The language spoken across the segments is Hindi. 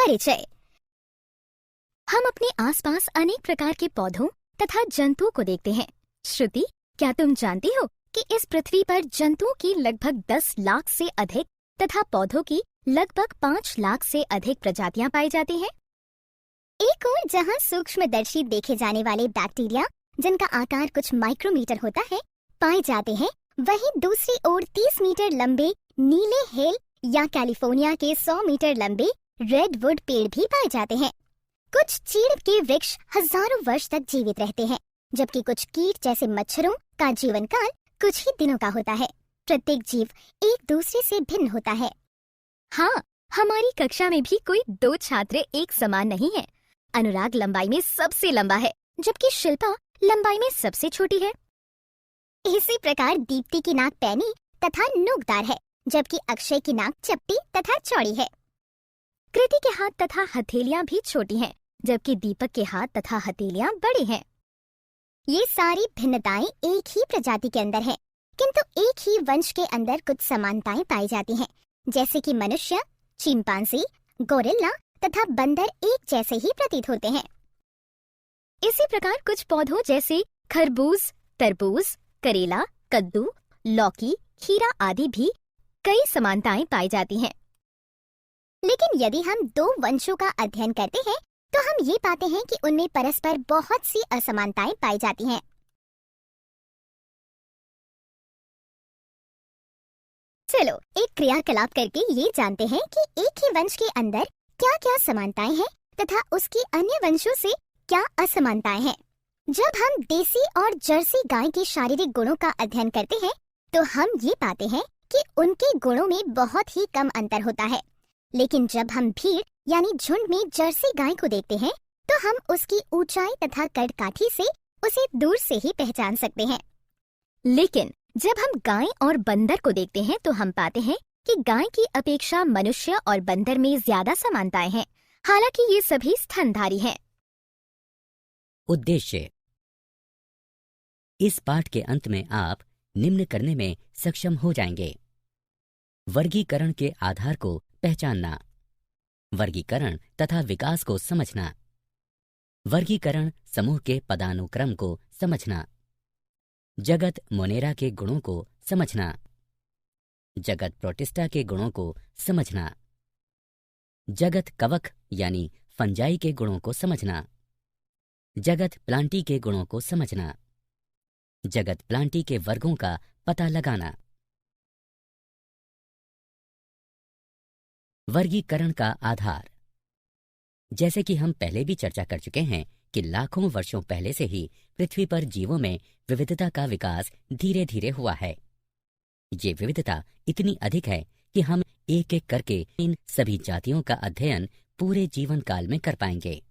परिचय। हम अपने आसपास अनेक प्रकार के पौधों तथा जंतुओं को देखते हैं। श्रुति, क्या तुम जानती हो कि इस पृथ्वी पर जंतुओं की लगभग 10 लाख से अधिक तथा पौधों की लगभग 5 लाख से अधिक प्रजातियां पाई जाती हैं? एक ओर जहां सूक्ष्मदर्शी देखे जाने वाले बैक्टीरिया, जिनका आकार कुछ माइक्रोमीटर होता है, पाए जाते हैं, वहीं दूसरी ओर 30 मीटर लंबे नीले हेल या कैलिफोर्निया के 100 मीटर लंबे रेडवुड पेड़ भी पाए जाते हैं। कुछ चीड़ के वृक्ष हजारों वर्ष तक जीवित रहते हैं, जबकि कुछ कीट जैसे मच्छरों का जीवन काल कुछ ही दिनों का होता है। प्रत्येक जीव एक दूसरे से भिन्न होता है। हाँ, हमारी कक्षा में भी कोई 2 छात्र एक समान नहीं है। अनुराग लंबाई में सबसे लंबा है, जबकि शिल्पा लंबाई में सबसे छोटी है। इसी प्रकार दीप्ति की नाक पैनी तथा नोकदार है, जबकि अक्षय की नाक चपटी तथा चौड़ी है। कृति के हाथ तथा हथेलियां भी छोटी हैं, जबकि दीपक के हाथ तथा हथेलियां बड़ी हैं। ये सारी भिन्नताएं एक ही प्रजाति के अंदर हैं, किंतु एक ही वंश के अंदर कुछ समानताएं पाई जाती हैं, जैसे कि मनुष्य, चिंपांजी, गोरिल्ला तथा बंदर एक जैसे ही प्रतीत होते हैं। इसी प्रकार कुछ पौधों जैसे खरबूज, तरबूज, करेला, कद्दू, लौकी, खीरा आदि भी कई समानताएं पाई जाती हैं। लेकिन यदि हम 2 वंशों का अध्ययन करते हैं, तो हम ये पाते हैं कि उनमें परस्पर बहुत सी असमानताएं पाई जाती हैं। चलो एक क्रियाकलाप करके ये जानते हैं कि एक ही वंश के अंदर क्या-क्या समानताएं हैं तथा उसकी अन्य वंशों से क्या असमानताएं हैं। जब हम देसी और जर्सी गाय के शारीरिक गुणों का अध्ययन करते हैं, तो हम ये पाते हैं कि उनके गुणों में बहुत ही कम अंतर होता है। लेकिन जब हम भीड़ यानी झुंड में जर्सी गाय को देखते हैं, तो हम उसकी ऊंचाई तथा कदकाठी से उसे दूर से ही पहचान सकते हैं। लेकिन जब हम गाय और बंदर को देखते हैं, तो हम पाते हैं कि गाय की अपेक्षा मनुष्य और बंदर में ज्यादा समानताएं हैं, हालांकि ये सभी स्तनधारी हैं। उद्देश्य। इस पाठ के अंत में आप निम्न करने में सक्षम हो जाएंगे: वर्गीकरण के आधार को पहचानना, वर्गीकरण तथा विकास को समझना, वर्गीकरण समूह के पदानुक्रम को समझना, जगत मोनेरा के गुणों को समझना, जगत प्रोटिस्टा के गुणों को समझना, जगत कवक यानी फंजाई के गुणों को समझना, जगत प्लांटी के गुणों को समझना, जगत प्लांटी के वर्गों का पता लगाना। वर्गीकरण का आधार। जैसे कि हम पहले भी चर्चा कर चुके हैं कि लाखों वर्षों पहले से ही पृथ्वी पर जीवों में विविधता का विकास धीरे धीरे हुआ है। ये विविधता इतनी अधिक है कि हम एक एक करके इन सभी जातियों का अध्ययन पूरे जीवन काल में कर पाएंगे।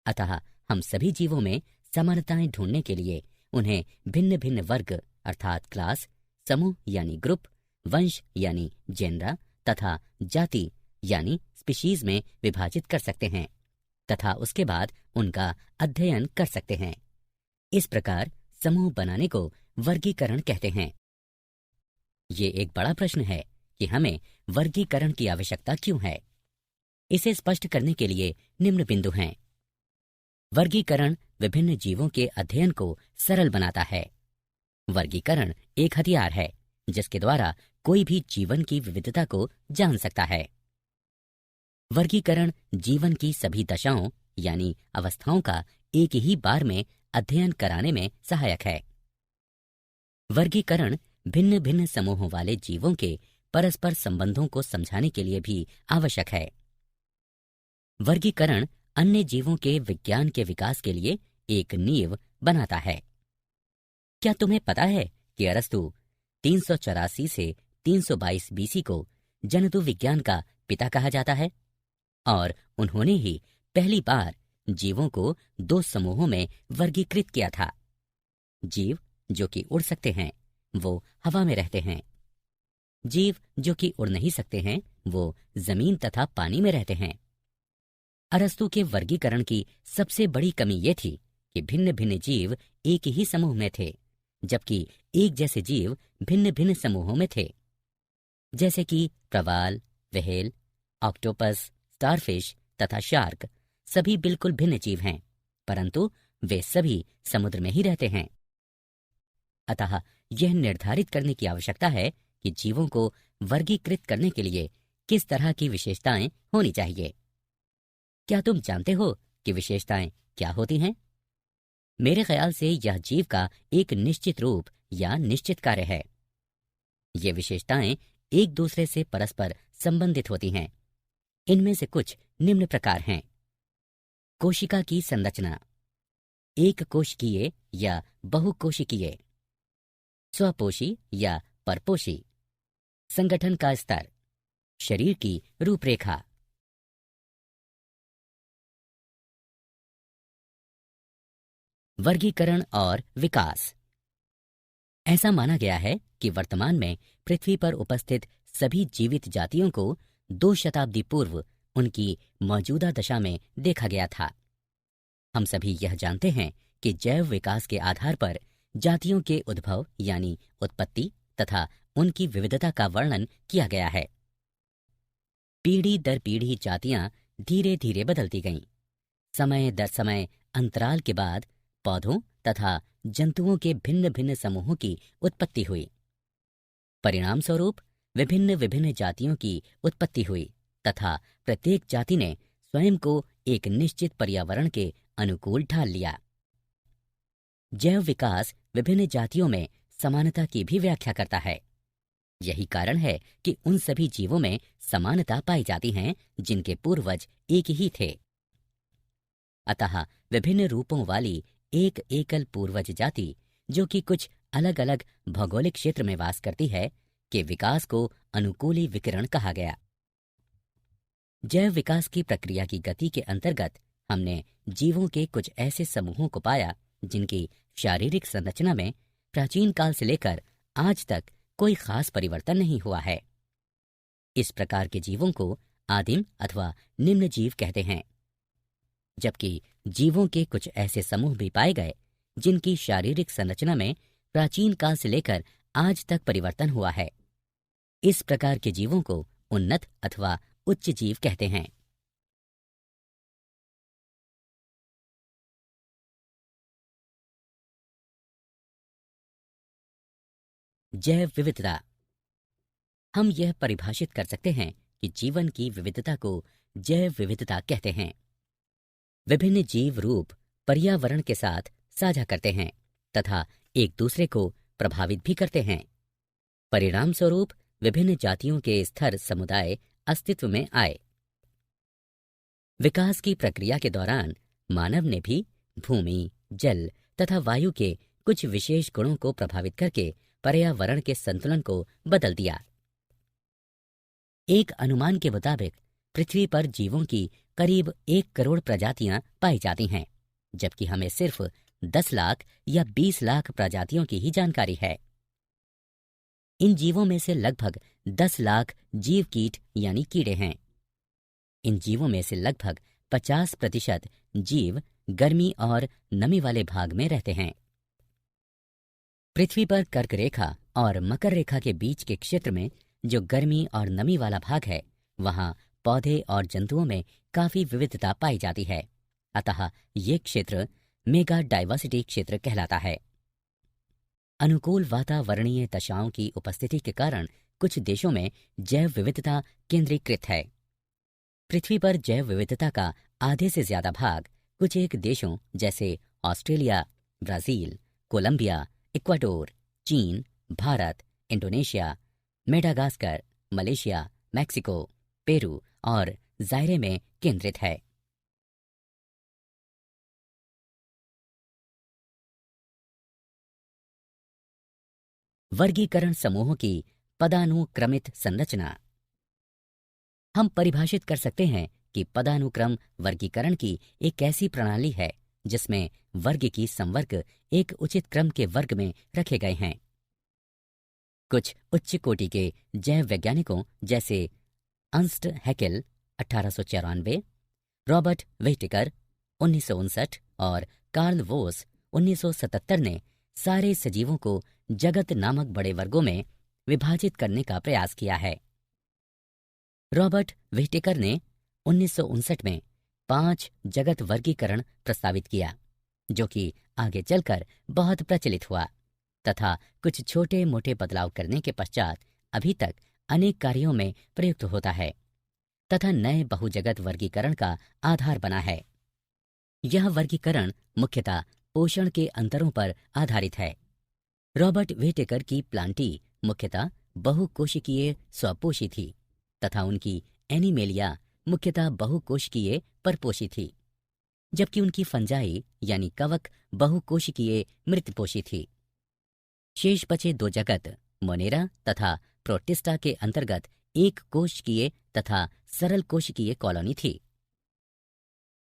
अतः हम सभी जीवों में समानताएं ढूंढने के लिए उन्हें भिन्न भिन्न वर्ग अर्थात क्लास, समूह यानी ग्रुप, वंश यानी जेनरा तथा जाति यानी स्पीशीज में विभाजित कर सकते हैं तथा उसके बाद उनका अध्ययन कर सकते हैं। इस प्रकार समूह बनाने को वर्गीकरण कहते हैं। ये एक बड़ा प्रश्न है कि हमें वर्गीकरण की आवश्यकता क्यों है। इसे स्पष्ट करने के लिए निम्न बिंदु हैं। वर्गीकरण विभिन्न जीवों के अध्ययन को सरल बनाता है। वर्गीकरण एक हथियार है जिसके द्वारा कोई भी जीवन की विविधता को जान सकता है। वर्गीकरण जीवन की सभी दशाओं यानी अवस्थाओं का एक ही बार में अध्ययन कराने में सहायक है। वर्गीकरण भिन्न भिन्न समूहों वाले जीवों के परस्पर संबंधों को समझाने के लिए भी आवश्यक है। वर्गीकरण अन्य जीवों के विज्ञान के विकास के लिए एक नींव बनाता है। क्या तुम्हें पता है कि अरस्तु 384 से 322 बीसी को जंतु विज्ञान का पिता कहा जाता है और उन्होंने ही पहली बार जीवों को 2 समूहों में वर्गीकृत किया था। जीव जो कि उड़ सकते हैं वो हवा में रहते हैं, जीव जो कि उड़ नहीं सकते हैं वो जमीन तथा पानी में रहते हैं। अरस्तु के वर्गीकरण की सबसे बड़ी कमी ये थी कि भिन्न भिन्न जीव एक ही समूह में थे, जबकि एक जैसे जीव भिन्न भिन्न समूहों में थे, जैसे कि प्रवाल, व्हेल, ऑक्टोपस, स्टारफिश तथा शार्क सभी बिल्कुल भिन्न जीव हैं, परंतु वे सभी समुद्र में ही रहते हैं। अतः यह निर्धारित करने की आवश्यकता है कि जीवों को वर्गीकृत करने के लिए किस तरह की विशेषताएं होनी चाहिए। क्या तुम जानते हो कि विशेषताएं क्या होती हैं? मेरे ख्याल से यह जीव का एक निश्चित रूप या निश्चित कार्य है। ये विशेषताएं एक दूसरे से परस्पर संबंधित होती हैं। इनमें से कुछ निम्न प्रकार हैं। कोशिका की संरचना, एक कोशिकीय या बहुकोशिकीय, स्वपोषी या परपोषी, संगठन का स्तर, शरीर की रूपरेखा। वर्गीकरण और विकास। ऐसा माना गया है कि वर्तमान में पृथ्वी पर उपस्थित सभी जीवित जातियों को 2 शताब्दी पूर्व उनकी मौजूदा दशा में देखा गया था। हम सभी यह जानते हैं कि जैव विकास के आधार पर जातियों के उद्भव यानी उत्पत्ति तथा उनकी विविधता का वर्णन किया गया है। पीढ़ी दर पीढ़ी जातियां धीरे धीरे बदलती गईं। समय दर समय अंतराल के बाद पौधों तथा जंतुओं के भिन्न भिन्न समूहों की उत्पत्ति हुई। परिणाम स्वरूप विभिन्न विभिन्न जातियों की उत्पत्ति हुई तथा प्रत्येक जाति ने स्वयं को एक निश्चित पर्यावरण के अनुकूल ढाल लिया। जैव विकास विभिन्न जातियों में समानता की भी व्याख्या करता है। यही कारण है कि उन सभी जीवों में समानता पाई जाती हैं जिनके पूर्वज एक ही थे। अतः विभिन्न रूपों वाली एक एकल पूर्वज जाति जो कि कुछ अलग अलग भौगोलिक क्षेत्र में वास करती है के विकास को अनुकूली विकिरण कहा गया। जैव विकास की प्रक्रिया की गति के अंतर्गत हमने जीवों के कुछ ऐसे समूहों को पाया जिनकी शारीरिक संरचना में प्राचीन काल से लेकर आज तक कोई खास परिवर्तन नहीं हुआ है। इस प्रकार के जीवों को आदिम अथवा निम्न जीव कहते हैं, जबकि जीवों के कुछ ऐसे समूह भी पाए गए जिनकी शारीरिक संरचना में प्राचीन काल से लेकर आज तक परिवर्तन हुआ है। इस प्रकार के जीवों को उन्नत अथवा उच्च जीव कहते हैं। जैव विविधता। हम यह परिभाषित कर सकते हैं कि जीवन की विविधता को जैव विविधता कहते हैं। विभिन्न जीव रूप पर्यावरण के साथ साझा करते हैं तथा एक दूसरे को प्रभावित भी करते हैं। परिणाम स्वरूप विभिन्न जातियों के स्तर समुदाय अस्तित्व में आए। विकास की प्रक्रिया के दौरान मानव ने भी भूमि, जल तथा वायु के कुछ विशेष गुणों को प्रभावित करके पर्यावरण के संतुलन को बदल दिया। एक अनुमान के मुताबिक पृथ्वी पर जीवों की करीब 1 करोड़ प्रजातियां पाई जाती हैं, जबकि हमें सिर्फ 10 लाख या 20 लाख प्रजातियों की ही जानकारी है। इन जीवों में से लगभग 10 लाख जीव कीट यानी कीड़े हैं। इन जीवों में से लगभग 50% जीव गर्मी और नमी वाले भाग में रहते हैं। पृथ्वी पर कर्क रेखा और मकर रेखा के बीच के क्षेत्र में जो गर्मी और नमी वाला भाग है, वहां पौधे और जंतुओं में काफी विविधता पाई जाती है। अतः ये क्षेत्र मेगा डाइवर्सिटी क्षेत्र कहलाता है। अनुकूल वातावरणीय दशाओं की उपस्थिति के कारण कुछ देशों में जैव विविधता केंद्रीकृत है। पृथ्वी पर जैव विविधता का आधे से ज्यादा भाग कुछ एक देशों जैसे ऑस्ट्रेलिया, ब्राजील, कोलंबिया, इक्वाडोर, चीन, Bharat, Indonesia, Madagascar, Malaysia, Mexico, Peru और जायरे में केंद्रित है। वर्गीकरण समूहों की पदानुक्रमित संरचना। हम परिभाषित कर सकते हैं कि पदानुक्रम वर्गीकरण की एक ऐसी प्रणाली है जिसमें वर्ग की संवर्ग एक उचित क्रम के वर्ग में रखे गए हैं। कुछ उच्च कोटि के जैव वैज्ञानिकों जैसे अर्न्स्ट हैकेल 1894, रॉबर्ट व्हिटेकर 1959 और कार्ल वोस 1977 ने सारे सजीवों को जगत नामक बड़े वर्गों में विभाजित करने का प्रयास किया है। रॉबर्ट व्हिटेकर ने 1959 में 5 जगत वर्गीकरण प्रस्तावित किया, जो कि आगे चलकर बहुत प्रचलित हुआ तथा कुछ छोटे मोटे बदलाव करने के पश्चात अभी तक अनेक कार्यों में प्रयुक्त होता है तथा नए बहुजगत वर्गीकरण का आधार बना है। यह वर्गीकरण मुख्यतः पोषण के अंतरों पर आधारित है। रॉबर्ट वेटेकर की प्लांटी मुख्यतः बहुकोशिकीय स्वपोषी थी तथा उनकी एनिमेलिया मुख्यतः बहुकोशिकीय परपोषी थी, जबकि उनकी फंजाई यानी कवक बहुकोशिकीय मृतपोषी थी। शेष बचे 2 जगत मोनेरा तथा प्रोटिस्टा के अंतर्गत एक कोशिकीय तथा सरल कोशिकीय कॉलोनी थी।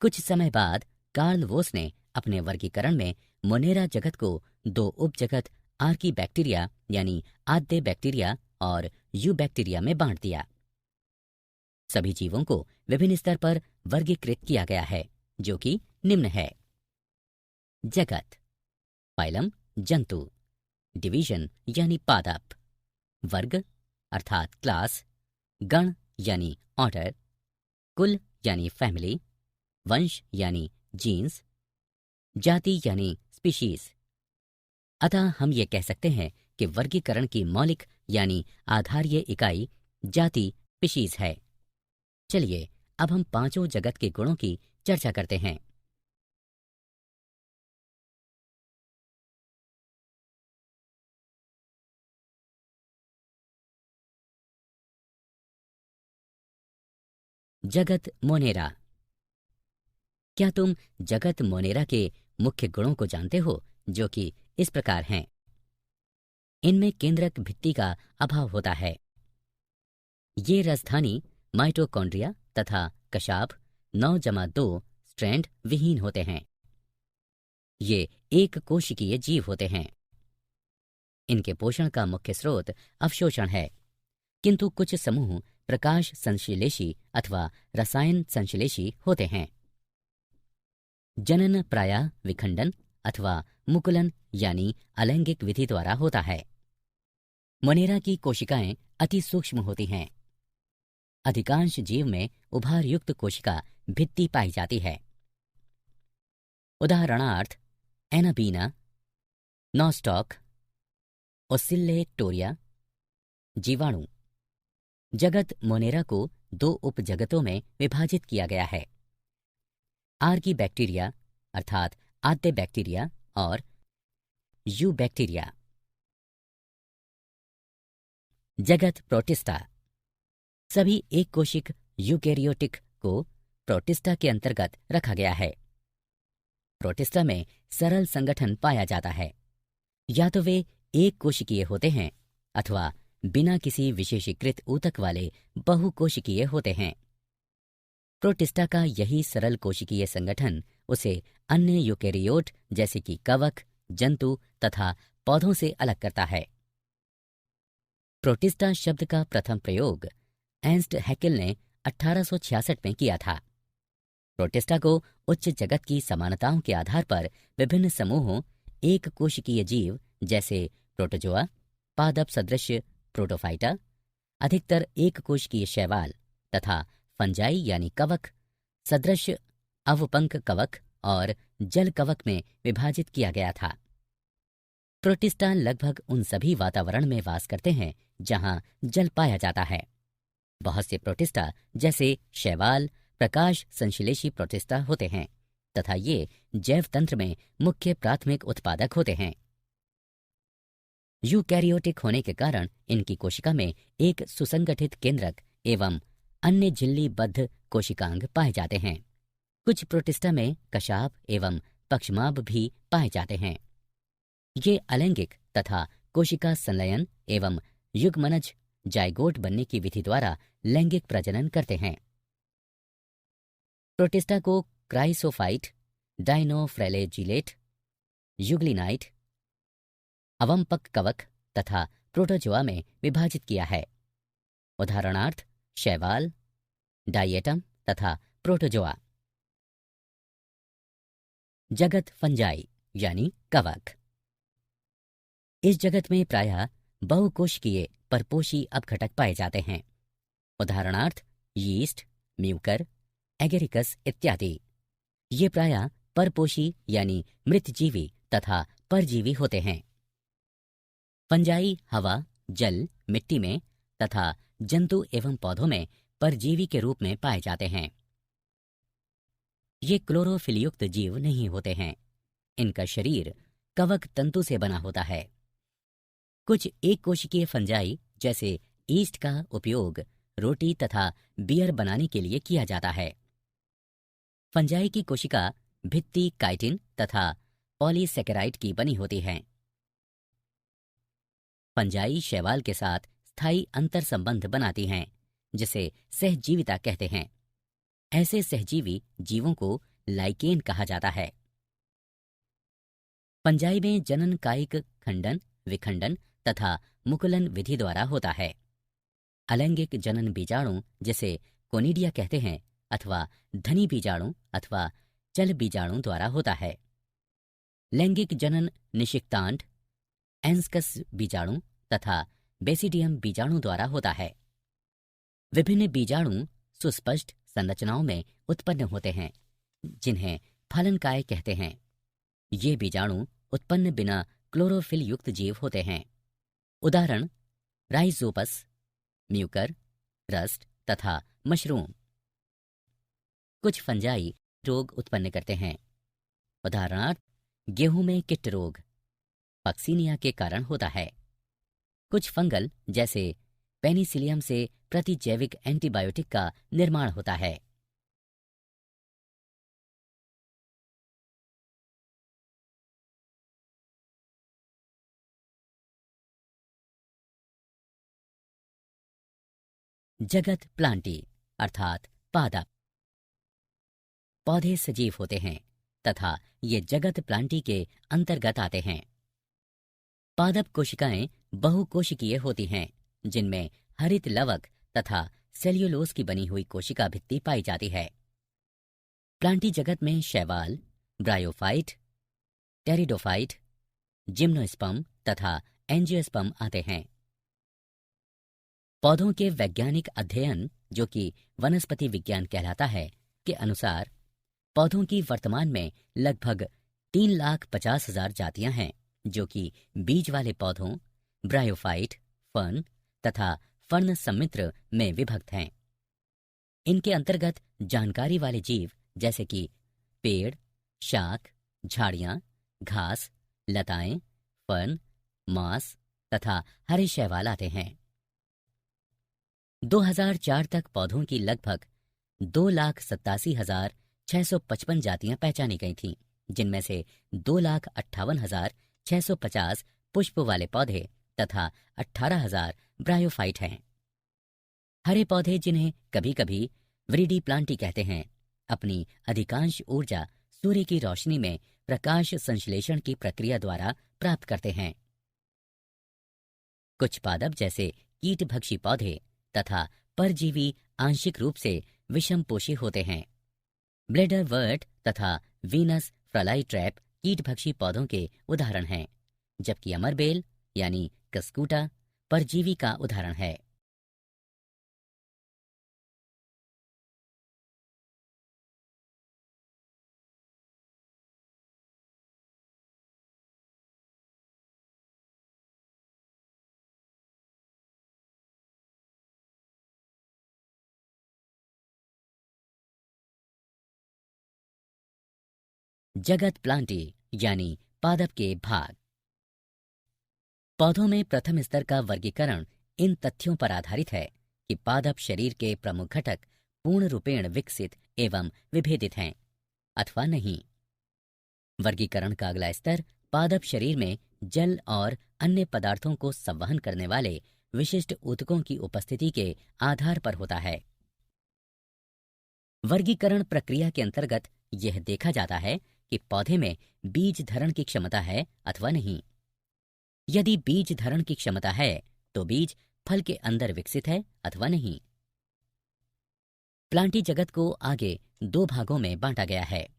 कुछ समय बाद कार्ल वोस ने अपने वर्गीकरण में मोनेरा जगत को 2 उपजगत आर्की बैक्टीरिया यानी आद्य बैक्टीरिया और यू बैक्टीरिया में बांट दिया। सभी जीवों को विभिन्न स्तर पर वर्गीकृत किया गया है, जो कि निम्न है। जगत, फाइलम जंतु, डिवीजन यानी पादप, वर्ग अर्थात क्लास, गण यानी ऑर्डर, कुल यानी फैमिली, वंश यानी जीन्स, जाति यानी स्पीशीज। अतः हम ये कह सकते हैं कि वर्गीकरण की मौलिक यानी आधारीय इकाई जाति स्पीशीज है। चलिए अब हम 5 जगत के गुणों की चर्चा करते हैं। जगत मोनेरा। क्या तुम जगत मोनेरा के मुख्य गुणों को जानते हो, जो कि इस प्रकार हैं। इनमें केंद्रक भित्ति का अभाव होता है। ये राजधानी माइटोकॉन्ड्रिया तथा कशाभ 9-2 स्ट्रैंड विहीन होते हैं। ये एक कोशिकीय जीव होते हैं। इनके पोषण का मुख्य स्रोत अवशोषण है, किंतु कुछ समूह प्रकाश संश्लेषी अथवा रसायन संश्लेषी होते हैं। जनन प्रायः विखंडन अथवा मुकुलन यानी अलैंगिक विधि द्वारा होता है। मोनेरा की कोशिकाएं अति सूक्ष्म होती हैं। अधिकांश जीव में उभारयुक्त कोशिका भित्ति पाई जाती है। उदाहरणार्थ एनाबीना, नॉस्टॉक, ओसिल्लेटोरिया। जीवाणु। जगत मोनेरा को 2 उपजगतों में विभाजित किया गया है, आर्की बैक्टीरिया अर्थात आद्य बैक्टीरिया और यू बैक्टीरिया। जगत प्रोटिस्टा। सभी एक कोशिक यूकैरियोटिक को प्रोटिस्टा के अंतर्गत रखा गया है। प्रोटिस्टा में सरल संगठन पाया जाता है। या तो वे एक कोशिकीय होते हैं अथवा बिना किसी विशेषीकृत ऊतक वाले बहुकोशिकीय होते हैं। प्रोटिस्टा का यही सरल कोशिकीय संगठन उसे अन्य यूकैरियोट जैसे कि कवक, जंतु तथा पौधों से अलग करता है। प्रोटिस्टा शब्द का प्रथम प्रयोग एर्नस्ट हैकेल ने 1866 में किया था। प्रोटिस्टा को उच्च जगत की समानताओं के आधार पर विभिन्न समूहों, एक कोशिकीय जीव जैसे प्रोटोजोआ, पादप सदृश प्रोटोफाइटा, अधिकतर एक कोशिकीय शैवाल तथा फंजाई यानी कवक सदृश अवपंक कवक और जल कवक में विभाजित किया गया था। प्रोटिस्टा लगभग उन सभी वातावरण में वास करते हैं जहां जल पाया जाता है। बहुत से प्रोटिस्टा जैसे शैवाल प्रकाश संश्लेषी प्रोटिस्टा होते हैं तथा ये जैव तंत्र में मुख्य प्राथमिक उत्पादक होते हैं। यूकैरियोटिक होने के कारण इनकी कोशिका में एक सुसंगठित केंद्रक एवं अन्य झिल्लीबद्ध कोशिकांग पाए जाते हैं। कुछ प्रोटिस्टा में कशाभ एवं पक्षमाभ भी पाए जाते हैं। ये अलैंगिक तथा कोशिका संलयन एवं युग्मनज जाइगोट बनने की विधि द्वारा लैंगिक प्रजनन करते हैं। प्रोटिस्टा को क्राइसोफाइट, डाइनोफ्रेलेजिलेट, युग्लिनाइट, अवंपक कवक तथा प्रोटोजोआ में विभाजित किया है। उदाहरणार्थ शैवाल, डाइएटम तथा प्रोटोजोआ। जगत फंजाई यानी कवक। इस जगत में प्रायः बहुकोशिकीय परपोषी अपघटक पाए जाते हैं। उदाहरणार्थ यीस्ट, म्यूकर, एगेरिकस इत्यादि। ये प्रायः परपोषी यानी मृतजीवी तथा परजीवी होते हैं। फंजाई हवा, जल, मिट्टी में तथा जंतु एवं पौधों में परजीवी के रूप में पाए जाते हैं। ये क्लोरोफिल युक्त जीव नहीं होते हैं। इनका शरीर कवक तंतु से बना होता है। कुछ एक कोशिकीय फंजाई जैसे ईस्ट का उपयोग रोटी तथा बियर बनाने के लिए किया जाता है। फंजाई की कोशिका भित्ति काइटिन तथा पॉलीसेकेराइड की बनी होती है। फंजाई शैवाल के साथ स्थायी अंतर संबंध बनाती हैं, जिसे सहजीविता कहते हैं। ऐसे सहजीवी जीवों को लाइकेन कहा जाता है। फंजाई में जनन कायिक खंडन, विखंडन तथा मुकुलन विधि द्वारा होता है। अलैंगिक जनन बीजाणु, जिसे कोनिडिया कहते हैं, अथवा धनी बीजाणु अथवा चल बीजाणु द्वारा होता है। लैंगिक जनन निषिक्तांड, एंस्कस बीजाणु तथा बेसिडियम बीजाणु द्वारा होता है। विभिन्न बीजाणु सुस्पष्ट संरचनाओं में उत्पन्न होते हैं, जिन्हें फलनकाय कहते हैं। ये बीजाणु उत्पन्न बिना क्लोरोफिल युक्त जीव होते हैं। उदाहरण राइजोपस, म्यूकर, रस्ट तथा मशरूम। कुछ फंजाई रोग उत्पन्न करते हैं। उदाहरणार्थ गेहूं में किट रोग पक्सीनिया के कारण होता है। कुछ फंगल जैसे पेनिसिलियम से प्रतिजैविक एंटीबायोटिक का निर्माण होता है। जगत प्लांटी अर्थात पादप। पौधे सजीव होते हैं तथा ये जगत प्लांटी के अंतर्गत आते हैं। पादप कोशिकाएं बहुकोशिकीय होती हैं, जिनमें हरित लवक तथा सेल्यूलोज की बनी हुई कोशिका भित्ति पाई जाती है। प्लांटी जगत में शैवाल, ब्रायोफाइट, टेरिडोफाइट, जिम्नोस्पर्म तथा एंजियोस्पर्म आते हैं। पौधों के वैज्ञानिक अध्ययन, जो कि वनस्पति विज्ञान कहलाता है, के अनुसार पौधों की वर्तमान में लगभग 3,50,000 जातियां हैं, जो कि बीज वाले पौधों, ब्रायोफाइट, फर्न तथा फर्न सम्मिश्र में विभक्त हैं। इनके अंतर्गत जानकारी वाले जीव जैसे कि पेड़, शाख, झाड़ियां, घास, लताएं, फर्न, मांस तथा हरे शैवाल आते हैं। 2004 तक पौधों की लगभग 2,87,655 जातियां पहचानी गई थीं, जिनमें से 2,58,650 पुष्प वाले पौधे तथा 18,000 ब्रायोफाइट हैं। हरे पौधे, जिन्हें कभी कभी व्रिडी प्लांटी कहते हैं, अपनी अधिकांश ऊर्जा सूर्य की रोशनी में प्रकाश संश्लेषण की प्रक्रिया द्वारा प्राप्त करते हैं। कुछ पादप जैसे कीटभक्षी पौधे तथा परजीवी आंशिक रूप से विषमपोषी होते हैं। ब्लेडर वर्ट तथा वीनस फ्लाई ट्रैप कीटभक्षी पौधों के उदाहरण हैं, जबकि अमरबेल यानी कस्कूटा परजीवी का उदाहरण है। जगत प्लांटी यानी पादप के भाग। पौधों में प्रथम स्तर का वर्गीकरण इन तथ्यों पर आधारित है कि पादप शरीर के प्रमुख घटक पूर्ण रूपेण विकसित एवं विभेदित हैं अथवा नहीं। वर्गीकरण का अगला स्तर पादप शरीर में जल और अन्य पदार्थों को संवहन करने वाले विशिष्ट ऊतकों की उपस्थिति के आधार पर होता है। वर्गीकरण प्रक्रिया के अंतर्गत यह देखा जाता है कि पौधे में बीज धरण की क्षमता है अथवा नहीं। यदि बीज धरण की क्षमता है तो बीज फल के अंदर विकसित है अथवा नहीं। प्लांटी जगत को आगे दो भागों में बांटा गया है।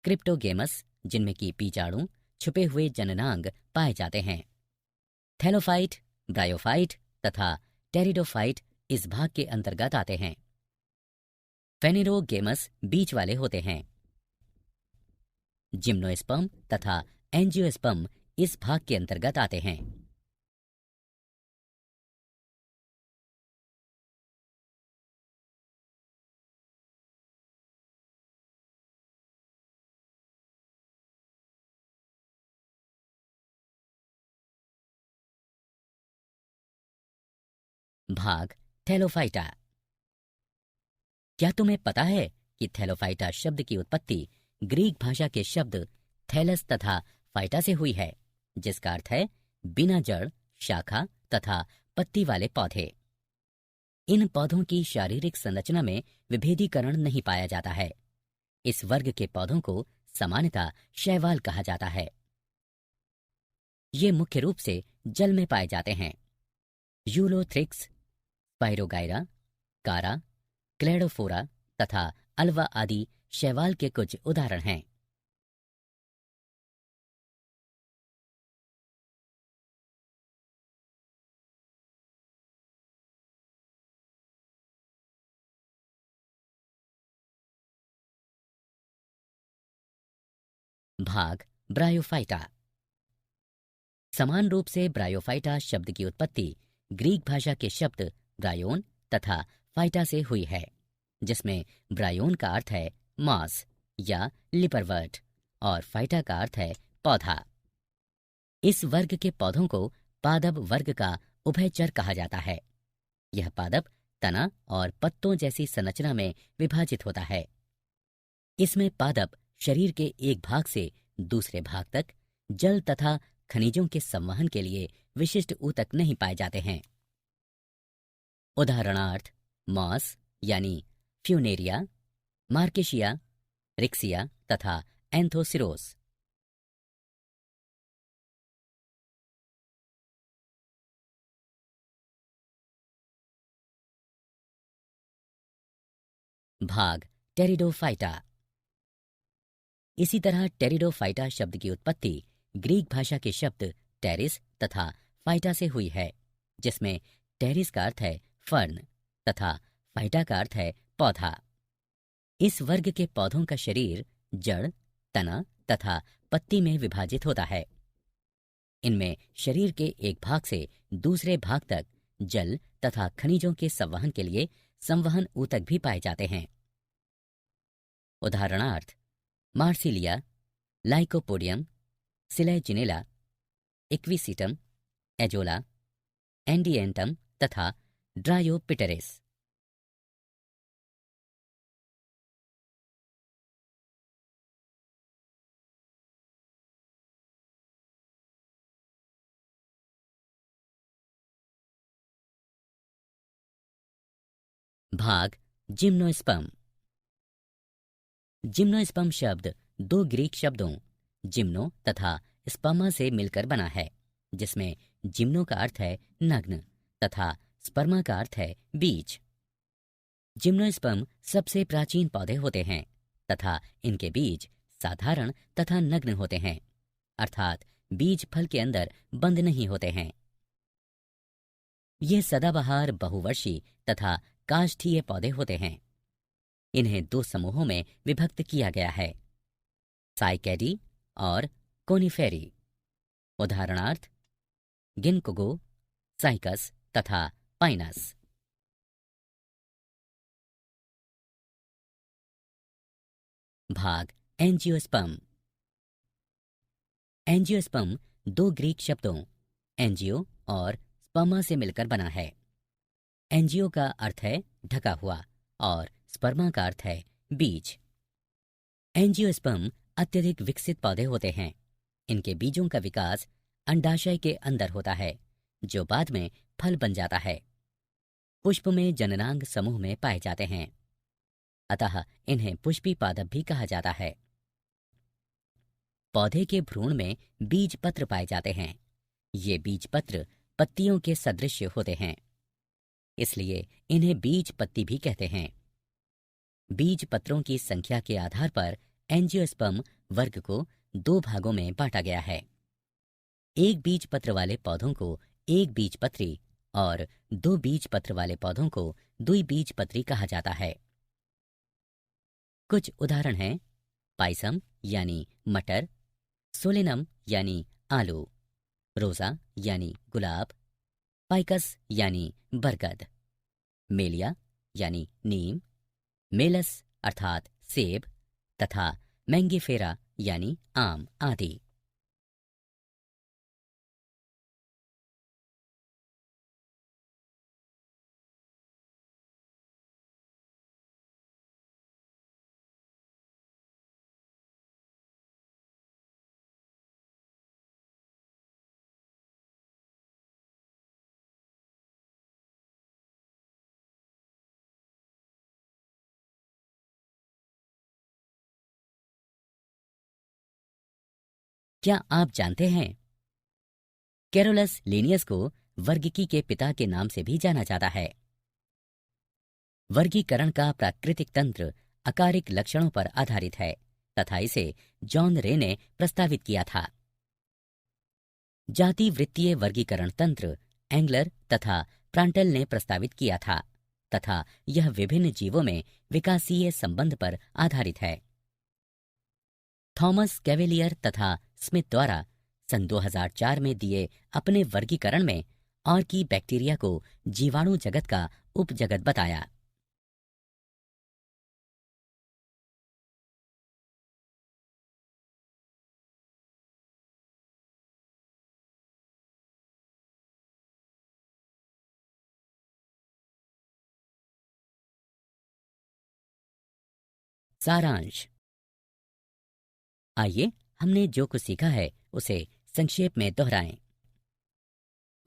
क्रिप्टोगेमस, जिनमें कि बीजाणु छुपे हुए जननांग पाए जाते हैं। थैलोफाइट, ब्रायोफाइट तथा टेरिडोफाइट इस भाग के अंतर्गत आते हैं। फेनेरोगेमस बीज वाले होते हैं। जिम्नोस्पर्म तथा एंजियोस्पर्म इस भाग के अंतर्गत आते हैं। भाग थैलोफाइटा। क्या तुम्हें पता है कि थैलोफाइटा शब्द की उत्पत्ति ग्रीक भाषा के शब्द थैलस तथा फाइटा से हुई है, जिसका अर्थ है बिना जड़, शाखा तथा पत्ती वाले पौधे। इन पौधों की शारीरिक संरचना में विभेदीकरण नहीं पाया जाता है। इस वर्ग के पौधों को सामान्यतः शैवाल कहा जाता है। ये मुख्य रूप से जल में पाए जाते हैं। यूलोथ्रिक्स, स्पाइरोगाइरा, कारा, क्लेडोफोरा तथा अल्वा आदि शैवाल के कुछ उदाहरण हैं। भाग ब्रायोफाइटा। समान रूप से ब्रायोफाइटा शब्द की उत्पत्ति ग्रीक भाषा के शब्द ब्रायोन तथा फाइटा से हुई है, जिसमें ब्रायोन का अर्थ है मॉस या लिपरवर्ट और फाइटा का अर्थ है पौधा। इस वर्ग के पौधों को पादप वर्ग का उभयचर कहा जाता है। यह पादप तना और पत्तों जैसी संरचना में विभाजित होता है। इसमें पादप शरीर के एक भाग से दूसरे भाग तक जल तथा खनिजों के संवहन के लिए विशिष्ट ऊतक नहीं पाए जाते हैं। उदाहरणार्थ मॉस यानी फ्यूनेरिया, मार्केशिया, रिक्सिया तथा एंथोसिरोस। भाग टेरिडोफाइटा। इसी तरह टेरिडोफाइटा शब्द की उत्पत्ति ग्रीक भाषा के शब्द टेरिस तथा फाइटा से हुई है, जिसमें टेरिस का अर्थ है फर्न तथा फाइटा का अर्थ है पौधा। इस वर्ग के पौधों का शरीर जड़, तना तथा पत्ती में विभाजित होता है। इनमें शरीर के एक भाग से दूसरे भाग तक जल तथा खनिजों के संवहन के लिए संवहन ऊतक भी पाए जाते हैं। उदाहरणार्थ Marsilea, Lycopodium, Selaginella, Equisetum, Azolla, Adiantum तथा ड्रायोपिटेरेस। भाग जिम्नोस्पर्म। जिम्नोस्पर्म शब्द दो ग्रीक शब्दों जिम्नो तथा स्पर्मा से मिलकर बना है, जिसमें जिम्नो का अर्थ है नग्न तथा स्पर्मा का अर्थ है बीज। जिम्नोस्पर्म सबसे प्राचीन पौधे होते हैं तथा इनके बीज साधारण तथा नग्न होते हैं, अर्थात बीज फल के अंदर बंद नहीं होते हैं। ये सदाबहार, बहुवर्षी तथा काष्ठीय पौधे होते हैं। इन्हें दो समूहों में विभक्त किया गया है, साइकैडी और कोनिफेरी। उदाहरणार्थ गिनकोगो, साइकस तथा पाइनस। भाग एंजियोस्पर्म। एंजियोस्पर्म दो ग्रीक शब्दों एंजियो और स्पर्मा से मिलकर बना है। एंजियो का अर्थ है ढका हुआ और स्पर्मा का अर्थ है बीज। एंजियोस्पर्म अत्यधिक विकसित पौधे होते हैं। इनके बीजों का विकास अंडाशय के अंदर होता है, जो बाद में फल बन जाता है। पुष्प में जननांग समूह में पाए जाते हैं, अतः इन्हें पुष्पी पादप भी कहा जाता है। पौधे के भ्रूण में बीज पत्र पाए जाते हैं। ये बीज पत्र पत्तियों के सदृश होते हैं, इसलिए इन्हें बीज पत्ती भी कहते हैं। बीज पत्रों की संख्या के आधार पर एंजियोस्पर्म वर्ग को दो भागों में बांटा गया है। एक बीज पत्र वाले पौधों को एक बीजपत्री और दो बीज पत्र वाले पौधों को द्विबीजपत्री कहा जाता है। कुछ उदाहरण हैं पाइसम यानी मटर, सोलेनम यानी आलू, रोजा यानी गुलाब, पाइकस यानी बरगद, मेलिया यानी नीम, मेलस अर्थात सेब तथा मैंगीफेरा यानी आम आदि। क्या आप जानते हैं कैरोलस लिनियस को वर्गीकी के पिता के नाम से भी जाना जाता है। वर्गीकरण का प्राकृतिक तंत्र अकारिक लक्षणों पर आधारित है तथा इसे जॉन रे ने प्रस्तावित किया था। जाति वृत्तीय वर्गीकरण तंत्र एंगलर तथा प्रांटल ने प्रस्तावित किया था तथा यह विभिन्न जीवों में विकासीय संबंध पर आधारित है। थॉमस कैवेलियर तथा स्मिथ द्वारा सन 2004 में दिए अपने वर्गीकरण में आर्की बैक्टीरिया को जीवाणु जगत का उपजगत बताया। सारांश। आइए हमने जो कुछ सीखा है उसे संक्षेप में दोहराएं।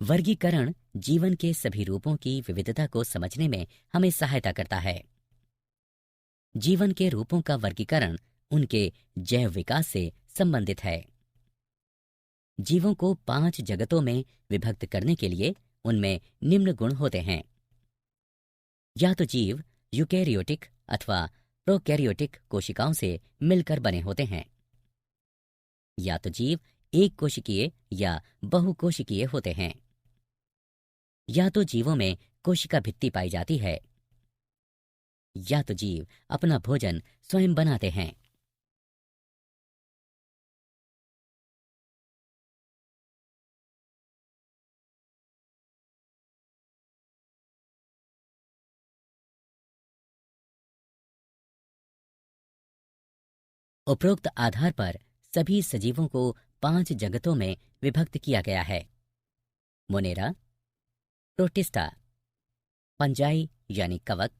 वर्गीकरण जीवन के सभी रूपों की विविधता को समझने में हमें सहायता करता है। जीवन के रूपों का वर्गीकरण उनके जैव विकास से संबंधित है। जीवों को 5 जगतों में विभक्त करने के लिए उनमें निम्न गुण होते हैं। या तो जीव यूकेरियोटिक अथवा प्रोकैरियोटिक कोशिकाओं से मिलकर बने होते हैं, या तो जीव एक कोशिकीय या बहुकोशिकीय होते हैं, या तो जीवों में कोशिका भित्ति पाई जाती है, या तो जीव अपना भोजन स्वयं बनाते हैं। उपरोक्त आधार पर सभी सजीवों को 5 जगतों में विभक्त किया गया है। मोनेरा, प्रोटिस्टा, पंजाई यानी कवक,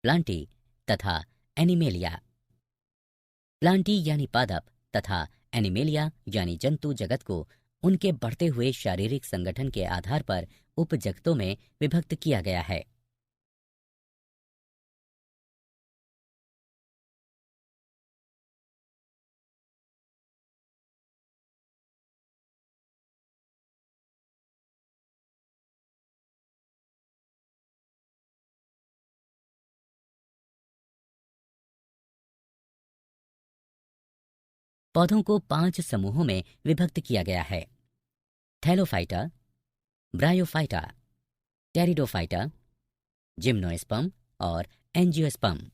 प्लांटी तथा एनिमेलिया। प्लांटी यानी पादप तथा एनिमेलिया यानी जंतु जगत को उनके बढ़ते हुए शारीरिक संगठन के आधार पर उपजगतों में विभक्त किया गया है। पौधों को 5 समूहों में विभक्त किया गया है। थैलोफाइटा, ब्रायोफाइटा, टेरिडोफाइटा, जिम्नोस्पर्म और एंजियोस्पर्म।